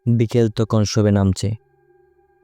বিকেল তখন সবে নামছে,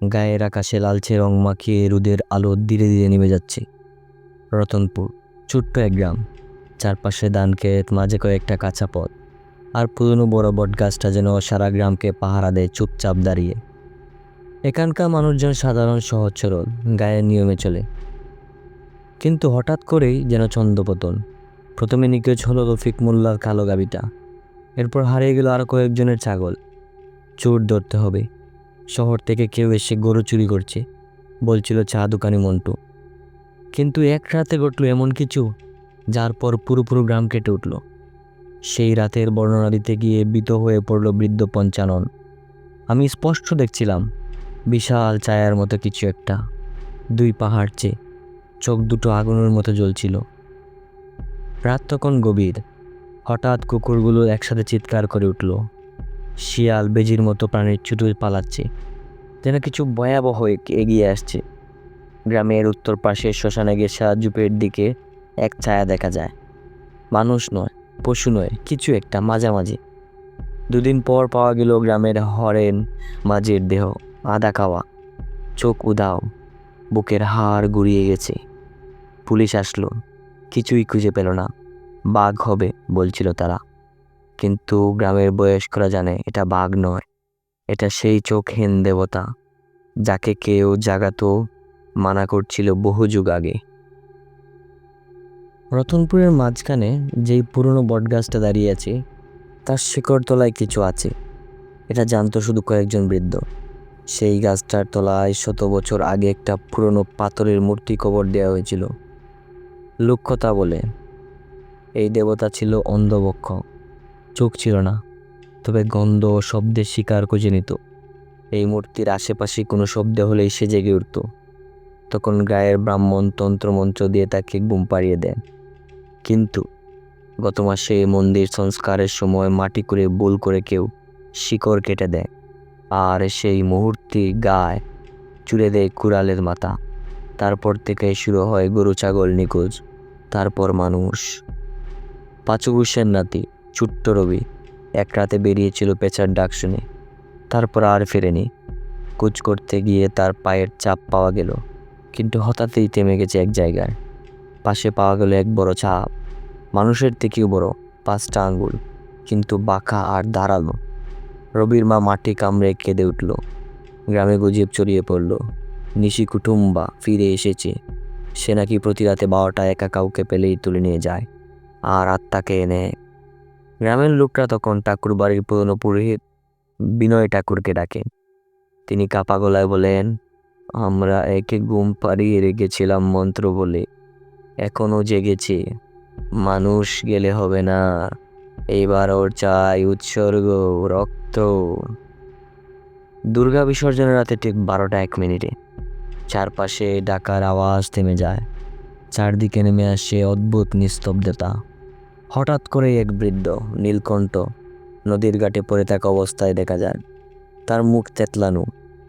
গায়ের আকাশে লালচে রং মাখিয়ে রোদের আলো ধীরে ধীরে নেমে যাচ্ছে। রতনপুর ছোট্ট এক গ্রাম, চারপাশে ধান ক্ষেত, মাঝে কয়েকটা কাঁচা পথ, আর পুরনো বড় বট গাছটা যেন সারা গ্রামকে পাহারা দেয় চুপচাপ দাঁড়িয়ে। এখানকার মানুষজন সাধারণ, সহজ সরল, গায়ের নিয়মে চলে। কিন্তু হঠাৎ করেই যেন ছন্দপতন। প্রথমে নিখোঁজ হলো রফিক মোল্লার কালো গাবিটা, এরপর হারিয়ে গেল আরও কয়েকজনের ছাগল। চোর ধরতে হবে, শহর থেকে কেউ এসে গরু চুরি করছে, বলছিল চা দোকানি মন্টু। কিন্তু এক রাতে ঘটল এমন কিছু যার পর পুরো গ্রাম কেটে উঠল। সেই রাতের বর্ণনা দিতে গিয়ে ভীত হয়ে পড়ল বৃদ্ধ পঞ্চানন। আমি স্পষ্ট দেখছিলাম বিশাল ছায়ার মতো কিছু একটা, দুই পাহাড় চেয়ে, চোখ দুটো আগুনের মতো জ্বলছিল। রাত তখন গভীর। হঠাৎ কুকুরগুলো একসাথে চিৎকার করে উঠল। শিয়াল বেজির মতো প্রাণীর ছুটে পালাচ্ছে, যেন কিছু ভয়াবহ এগিয়ে আসছে। গ্রামের উত্তর পাশে শ্মশানে গেছা ঝোপের দিকে এক ছায়া দেখা যায়। মানুষ নয়, পশু নয়, কিছু একটা মাঝামাঝি। দুদিন পর পাওয়া গেল গ্রামের হরেন মাঝির দেহ, আধা খাওয়া, চোখ উধাও, বুকের হাড় গুড়িয়ে গেছে। পুলিশ আসলো, কিছুই খুঁজে পেল না। বাঘ হবে বলছিল তারা, কিন্তু গ্রামের বয়স্করা জানে এটা বাঘ নয়, এটা সেই চোখহীন দেবতা যাকে কেউ জাগাতো মানা করছিল বহু যুগ আগে। রতনপুরের মাঝখানে যেই পুরনো বটগাছটা দাঁড়িয়ে আছে, তার শিকড় তলায় কিছু আছে, এটা জানতো শুধু কয়েকজন বৃদ্ধ। সেই গাছটার তলায় 100 বছর আগে একটা পুরনো পাথরের মূর্তি কবর দেওয়া হয়েছিল। লোককথা বলে এই দেবতা ছিল অন্ধভক্ষ, চোখ ছিল না, তবে গন্ধ ও শব্দের শিকার খুঁজে নিত। এই মূর্তির আশেপাশে কোনো শব্দ হলেই সে জেগে উঠত। তখন গায়ের ব্রাহ্মণ তন্ত্রমন্ত্র দিয়ে তাকে ঘুম পাড়িয়ে দেন। কিন্তু গত মাসে মন্দির সংস্কারের সময় মাটি করে ভুল করে কেউ শিকড় কেটে দেয়, আর সেই মুহূর্তে গায়ে চুড়ে দেয় কুড়ালের মাথা। তারপর থেকে শুরু হয় গরু ছাগল নিখোঁজ, তারপর মানুষ। পাঁচু ঘোষের নাতি ছোট্ট রবি এক রাতে বেরিয়েছিল পেঁচার ডাক শুনে, তারপর আর ফেরেনি। খোঁজ করতে গিয়ে তার পায়ের চাপ পাওয়া গেল, কিন্তু হঠাৎই থেমে গেছে এক জায়গায়। পাশে পাওয়া গেল এক বড় ছাপ, মানুষের থেকেও বড়, 5টা আঙ্গুল, কিন্তু বাঁকা আর ধারালো। রবির মা মাটি কামড়ে কেঁদে উঠল। গ্রামে গুজব ছড়িয়ে পড়ল, নিশি কুটুম্বা ফিরে এসেছে। সে নাকি প্রতি রাতে 12টা একা কাউকে পেলেই তুলে নিয়ে যায় আর আত্মাকে এনে। গ্রামের লোকরা তখন ঠাকুর বাড়ির পুরনো পুরোহিত বিনয় ঠাকুরকে ডাকে। তিনি কাপা গলায় বলেন, আমরা একে ঘুম পাড়িয়ে রেখেছিলাম মন্ত্র বলে, এখনো জেগেছে। মানুষ গেলে হবে না, এইবার ওর চাই উৎসর্গ, রক্ত। দুর্গা বিসর্জনের রাতে ঠিক 12টা 1 মিনিটে চারপাশে ডাকার আওয়াজ থেমে যায়। চারদিকে নেমে আসে অদ্ভুত নিস্তব্ধতা। হঠাৎ করে এক বৃদ্ধ নীলকণ্ঠ নদীর ঘাটে পড়ে থাকা অবস্থায় দেখা যায়। তার মুখ তেতলানো,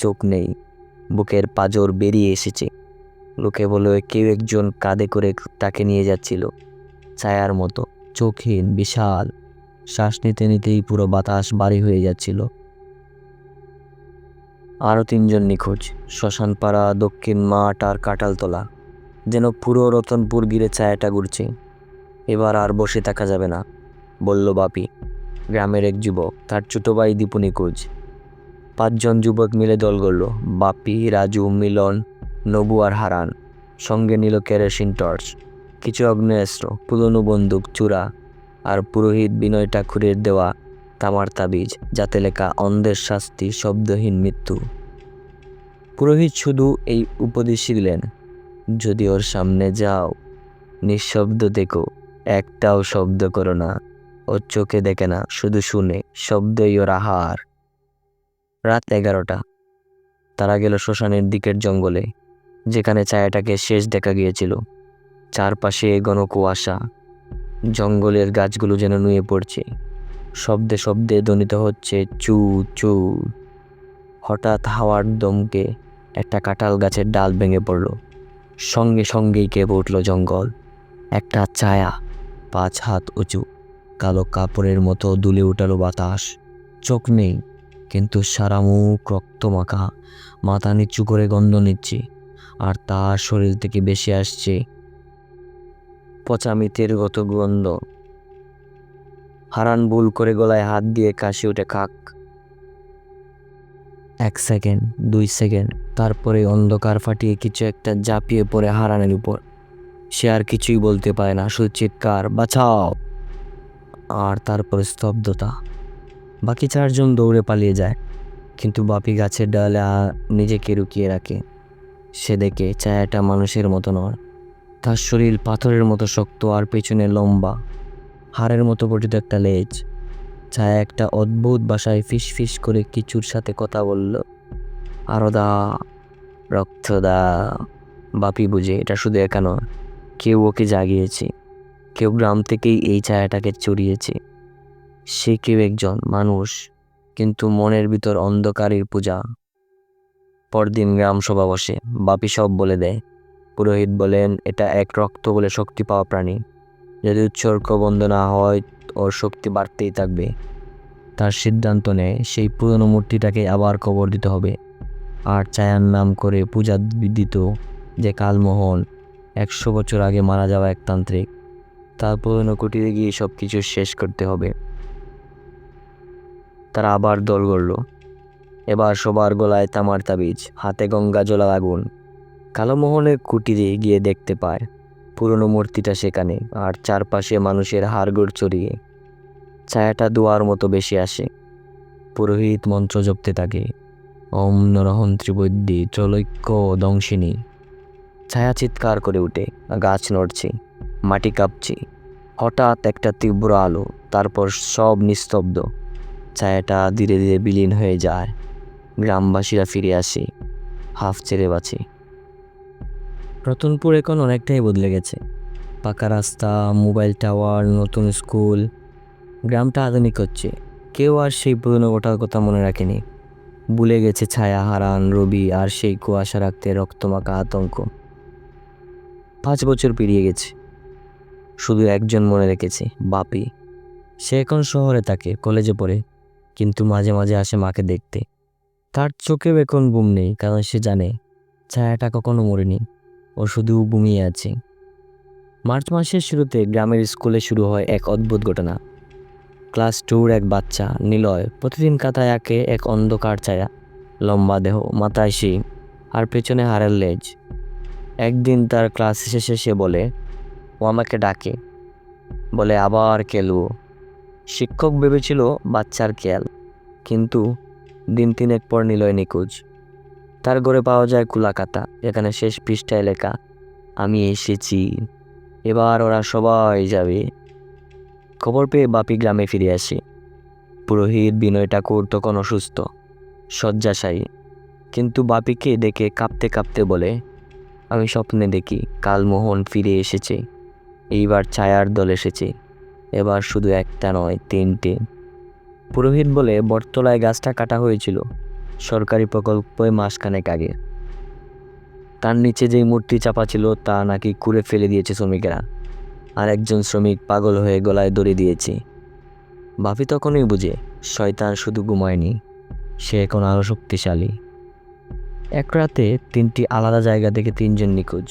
চোখ নেই, বুকের পাঁজর বেরিয়ে এসেছে। লোকে বলে কেউ একজন কাঁধে করে তাকে নিয়ে যাচ্ছিল, ছায়ার মতো, চোখহীন, বিশাল। শ্বাস নিতে নিতেই পুরো বাতাস ভারী হয়ে যাচ্ছিল। আরও 3জন নিখোঁজ, শ্মশানপাড়া, দক্ষিণ মাঠ আর কাঁঠালতলা। যেন পুরো রতনপুর ঘিরে ছায়াটা ঘুরছে। এবার আর বসে থাকা যাবে না, বলল বাপি, গ্রামের এক যুবক। তার ছোট ভাই দীপু নিখোঁজ। 5জন যুবক মিলে দল গড়ল, বাপি, রাজু, মিলন, নবু আর হারান। সঙ্গে নিল কেরোসিন টর্চ, কিছু আগ্নেয়াস্ত্র, পুরনো বন্দুক, চূড়া, আর পুরোহিত বিনয় ঠাকুরের দেওয়া তামার তাবিজ, যাতে লেখা অন্ধের শাস্তি, শব্দহীন মৃত্যু। পুরোহিত শুধু এই উপদেশ দিলেন, যদি ওর সামনে যাও, নিঃশব্দ দেখো, একটাও শব্দ করো না। ওর চোখে দেখে না, শুধু শুনে, শব্দই ওর আহার। রাত 11টা। তারা গেল শ্মশানের দিকের জঙ্গলে, যেখানে ছায়াটাকে শেষ দেখা গিয়েছিল। চারপাশে ঘন কুয়াশা, জঙ্গলের গাছগুলো যেন নুয়ে পড়ছে, শব্দে শব্দে ধ্বনিত হচ্ছে চু চু। হঠাৎ হাওয়ার দমকে একটা কাঁঠাল গাছের ডাল ভেঙে পড়ল, সঙ্গে সঙ্গেই কেঁপে উঠল জঙ্গল। একটা ছায়া 5 হাত উঁচু, কালো কাপড়ের মতো দুলে উঠালো বাতাস। চোখ নেই, কিন্তু সারা মুখ রক্তমাখা, মাথা নিচু করে গন্ধ নিচ্ছি, আর তার শরীর থেকে বেশি আসছে পচা মিতের গত গন্ধ। হারান ভুল করে গলায় হাত দিয়ে কাশি উঠে খাক। 1 সেকেন্ড, 2 সেকেন্ড, তারপরে অন্ধকার ফাটিয়ে কিছু একটা ঝাঁপিয়ে পড়ে হারানের উপর। সে আর কিছুই বলতে পারে না, শুধু চিৎকার, বাঁচাও। আর তারপরে স্তব্ধতা। বাকি 4 জন দৌড়ে পালিয়ে যায়, কিন্তু বাপি গাছের ডালে নিজেকে লুকিয়ে রাখে। সে দেখে ছায়াটা মানুষের মতো নয়। তার শরীর পাথরের মতো শক্ত, আর পেছনে লম্বা হাড়ের মতো গঠিত একটা লেজ। ছায়া একটা অদ্ভুত ভাষায় ফিস ফিস করে কিছুর সাথে কথা বলল। আরো দা, রক্ত দা। বাপি বুঝে এটা শুধু একা নয়, কেউ ওকে জাগিয়েছে, কেউ গ্রাম থেকেই এই ছায়াটাকে চড়িয়েছে। সে কেউ একজন মানুষ, কিন্তু মনের ভিতর অন্ধকারের পূজা। পরদিন গ্রাম সভা বসে, বাপি সব বলে দেয়। পুরোহিত বলেন এটা এক রক্ত বলে শক্তি পাওয়া প্রাণী, যদি উৎসর্গ বন্ধ না হয় ওর শক্তি বাড়তেই থাকবে। তার সিদ্ধান্ত নেয় সেই পুরনো মূর্তিটাকে আবার কবর দিতে হবে, আর ছায়ার নাম করে পূজা দিত, যে কালমোহন 100 বছর আগে মারা যাওয়া এক তান্ত্রিক। তার পুরনো কুটিরে গিয়ে সব কিছু শেষ করতে হবে। তারা আবার দল গড়ল। এবার সবার গলায় তামার তাবিজ, হাতে গঙ্গা জলা আগুন। কালমোহনের কুটিরে গিয়ে দেখতে পায় পুরনো মূর্তিটা সেখানে, আর চারপাশে মানুষের হাড়গোড় ছড়িয়ে। ছায়াটা দোয়ার মতো বেশি আসে। পুরোহিত মন্ত্র জপতে থাকে, ওম নরহং ত্রিবৈদ্যি ত্রৈলোক্য দংশিনী। ছায়া চিৎকার করে উঠে, গাছ নড়ছে, মাটি কাঁপছে। হঠাৎ একটা তীব্র আলো, তারপর সব নিস্তব্ধ। ছায়াটা ধীরে ধীরে বিলীন হয়ে যায়। গ্রামবাসীরা ফিরে আসে, হাফ ছেড়ে বাঁচে। রতনপুর এখন অনেকটাই বদলে গেছে। পাকা রাস্তা, মোবাইল টাওয়ার, নতুন স্কুল। গ্রামটা আধুনিক হচ্ছে, কেউ আর সেই পুরনো ওটার কথা মনে রাখেনি। ভুলে গেছে ছায়া, হারান, রবি, আর সেই কুয়াশা রাখতে রক্তমাখা আতঙ্ক। 5 বছর পেরিয়ে গেছে, শুধু একজন মনে রেখেছে, বাপি। সে এখন শহরে থাকে, কলেজে পড়ে, কিন্তু মাঝে মাঝে আসে মাকে দেখতে। তার চোখেও এখন ঘুম নেই, কারণ সে জানে ছায়াটা কখনো মরেনি, ও শুধু ঘুমিয়ে আছে। মার্চ মাসের শুরুতে গ্রামের স্কুলে শুরু হয় এক অদ্ভুত ঘটনা। ক্লাস 2-র এক বাচ্চা, নিলয়, প্রতিদিন খাতায় আঁকে এক অন্ধকার ছায়া, লম্বা দেহ, মাথায় শিং, আর পেছনে হাড়ের লেজ। একদিন তার ক্লাস শেষে সে বলে, ও আমাকে ডাকে, বলে আবার খেলবো। শিক্ষক ভেবেছিল বাচ্চার খেয়াল, কিন্তু দিন 3 পর নিলয় নিখোঁজ। তার ঘরে পাওয়া যায় খোলা খাতা, যেখানে শেষ পৃষ্ঠায় লেখা, আমি এসেছি, এবার ওরা সবাই যাবে। খবর পেয়ে বাপি গ্রামে ফিরে আসে। পুরোহিত বিনয় ঠাকুর তখন অসুস্থ, শয্যাশায়ী, কিন্তু বাপিকে দেখে কাঁপতে কাঁপতে বলে, আমি স্বপ্নে দেখি কালমোহন ফিরে এসেছে, এইবার ছায়ার দল এসেছে, এবার শুধু একটা নয়, 3টে। পুরোহিত বলে বটতলায় গাছটা কাটা হয়েছিল সরকারি প্রকল্পে মাসখানেক আগে। তার নিচে যেই মূর্তি চাপা ছিল তা নাকি কুড়ে ফেলে দিয়েছে শ্রমিকেরা, আর একজন শ্রমিক পাগল হয়ে গলায় দড়ি দিয়েছে। বাপি তখনই বুঝে শয়তান শুধু ঘুমায়নি, সে এখন আরো শক্তিশালী। এক রাতে 3টি আলাদা জায়গা থেকে 3 জন নিখোঁজ।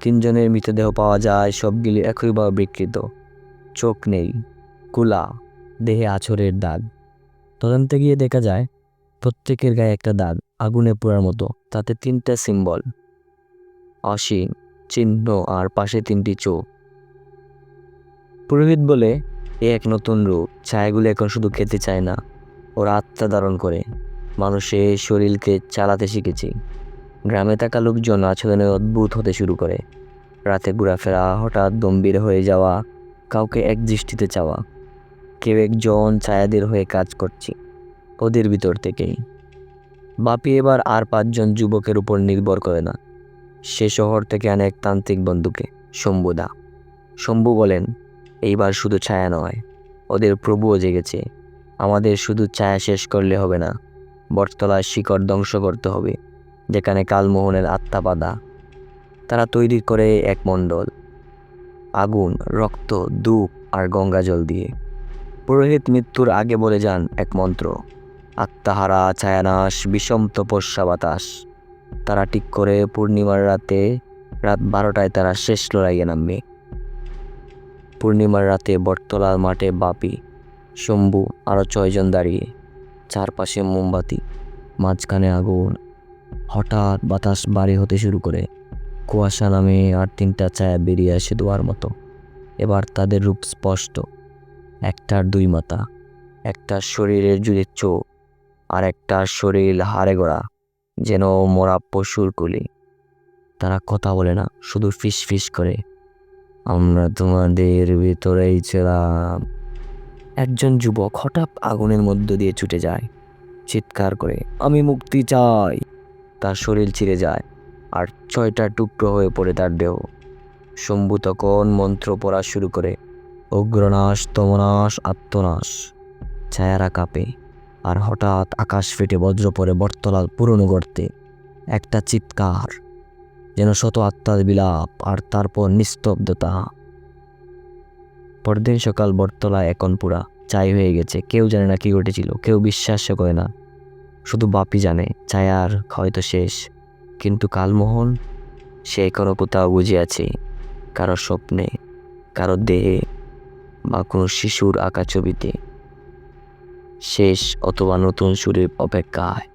3 জনের মৃতদেহ পাওয়া যায়, সবগুলি একইভাবে বিকৃত, চোখ নেই, কুলা, দেহে আছড়ের দাগ। তদন্তে গিয়ে দেখা যায় প্রত্যেকের গায়ে একটা দাগ, আগুনে পোড়ার মতো, তাতে 3টা সিম্বল, অসীম চিহ্ন, আর পাশে 3টি চোখ। পুরোহিত বলে এ এক নতুন রূপ, ছায়াগুলো এখন শুধু খেতে চায় না, ওরা আত্মা ধারণ করে, মানুষের শরীরকে চালাতে শিখেছে। গ্রামে থাকা লোকজন আচরণে অদ্ভুত হতে শুরু করে, রাতে ঘোরাফেরা, হঠাৎ গম্ভীর হয়ে যাওয়া, কাউকে এক দৃষ্টিতে চাওয়া। কেউ একজন ছায়াদের হয়ে কাজ করছে ওদের ভিতর থেকেই। বাপি এবার আর 5 জন যুবকের উপর নির্ভর করে না, সে শহর থেকে আনে এক তান্ত্রিক বন্ধুকে, শম্ভুদা। শম্ভু বলেন, এইবার শুধু ছায়া নয়, ওদের প্রভুও জেগেছে, আমাদের শুধু ছায়া শেষ করলে হবে না, বটতলার শিকড় ধ্বংস করতে হবে, যেখানে কালমোহনের আত্মা বাঁধা। তারা তৈরি করে এক মণ্ডল, আগুন, রক্ত, ধূপ আর গঙ্গা জল দিয়ে। পুরোহিত মৃত্যুর আগে বলে যান এক মন্ত্র, আত্মাহারা ছায়ানাশ, বিষম তপস্যা বাতাস। তারা ঠিক করে পূর্ণিমার রাতে, রাত 12টায় তারা শেষ লড়াইয়ে নামবে। পূর্ণিমার রাতে বটতলার মাঠে বাপি, শম্ভু আরও 6জন দাঁড়িয়ে, চারপাশে মোমবাতি, মাঝখানে আগুন। হঠাৎ বাতাস ভারী হতে শুরু করে, কুয়াশা নামে আর 3টা ছায়া বেরিয়ে আসে দোয়ার মতো। এবার তাদের রূপ স্পষ্ট। একটার 2 মাথা, একটার শরীরের জুড়ে চোখ, আর একটার শরীর হাড়ে গড়া, যেন মরা পশুর কুলি। তারা কথা বলে না, শুধু ফিস ফিস করে, আমরা তোমাদের ভিতরেই ছিলাম। একজন যুবক হঠাৎ আগুনের মধ্য দিয়ে ছুটে যায়, চিৎকার করে, আমি মুক্তি চাই। তার শরীর ছিঁড়ে যায় আর 6টা টুকরো হয়ে পড়ে তার দেহ। শম্ভু তখন মন্ত্র পড়া শুরু করে, অগ্রনাশ, তমনাশ, আত্মনাশ। ছায়ারা কাঁপে, আর হঠাৎ আকাশ ফেটে বজ্র পড়ে বটতলার পুরনো গর্তে। একটা চিৎকার, যেন শত আত্মার বিলাপ, আর তারপর নিস্তব্ধতা। পরদিন সকাল বটতলায় এখন পুরা ছাই হয়ে গেছে। কেউ জানে না কি ঘটেছিল, কেউ বিশ্বাসও করে না। শুধু বাপি জানে ছায়ার হয়তো শেষ, কিন্তু কালমোহন, সে এখনো কোথাও বুঝে আছে, কারো স্বপ্নে, কারো দেহে, বা কোনো শিশুর আঁকা ছবিতে। শেষ অথবা নতুন সুরের অপেক্ষায়।